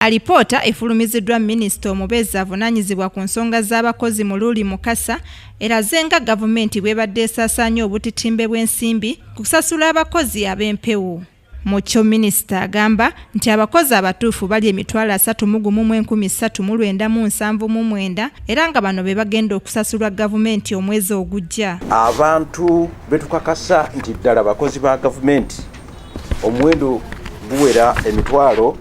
Alipoota efulumiziddwa minisita omubeezi avunaanyizibwa ku nsonga z'abakozi Mululi Mukasa eraze nga gavumenti bw'ebadde esaasaanya obutitimbe bw'ensimbi kusasula abakozi ab'empewo. Mu kyo minisita agamba nti abakozi abatuufu bali 31,379 era nga bano be bagenda okusasulwa gavumenti omwezi ogujja. Abantu betukakasa nti ddala abakozi ba gavumenti omuwendo guwera emitwalo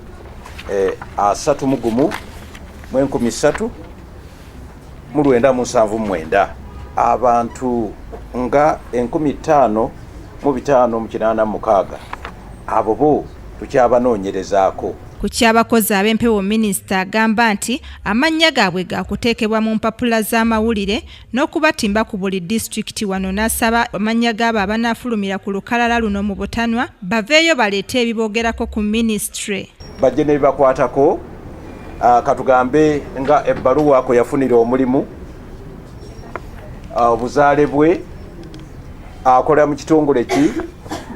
31,379 abantu nga 5,586 abo bo tukyabanoonyerezaako. Ku ky'abakozi ab'empewo minisita agamba nti amannya gaabwe gaakuteekebwa mu mpapula z'amawulire n'okubatimba ku buli disitulikiti wano n'asaba amannya gaabo abanaafulumira ku lukalala luno mu Butanwa baveeyo baleete ebibogerako ku minisitule. Bajje ne bibakwatako katugambe nga ebbaluwa ko yafunira omulimu obuzaale bwe akola mu kitongole ki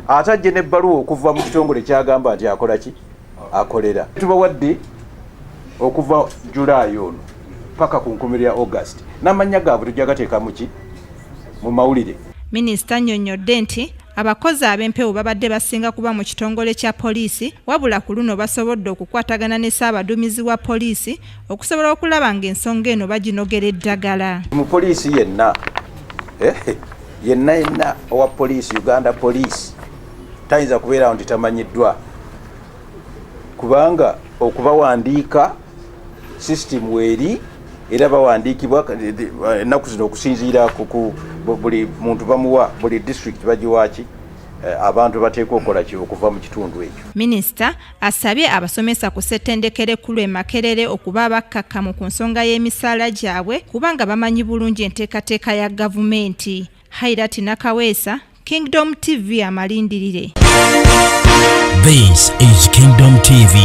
atajje n'ebbaluwa okuva mu kitongole kyagamba nti akola ki akolera. Tubawadde okuva Julaayi ono paka ku 1 August n'amannya gaabwe tujja gateeka mu ki mu mawulire. Minisita annyonnyodde nti abakozi ab'empewo babadde basinga kuba mu kitongole kya poliisi wabula ku luno basobodde okukwatagana ne ssaabaduumizi wa poliisi okusobola okulaba ng'ensonga eno baginogera eddagala. Mu poliisi yenna yenna owa poliisi Uganda Police tayinza kubeerawo nti tamanyiddwa kubanga okubawandiika system weeri era bawandiikibwa ennaku zino okusinziira ku buli muntu bamuwa buli district bagiwaki abantu bateekwa okukola ki okuva mu kitundu ekyo. Minisita asabye abasomesa ku ssettendekero ekkulu e Makerere okuba abakkakkamu ku nsonga y'emisaala gyabwe kubanga bamanyi bulungi enteekateeka ya gavumenti. Hairat Nakaweesa, Kingdom TV amalindirire. This is Kingdom TV.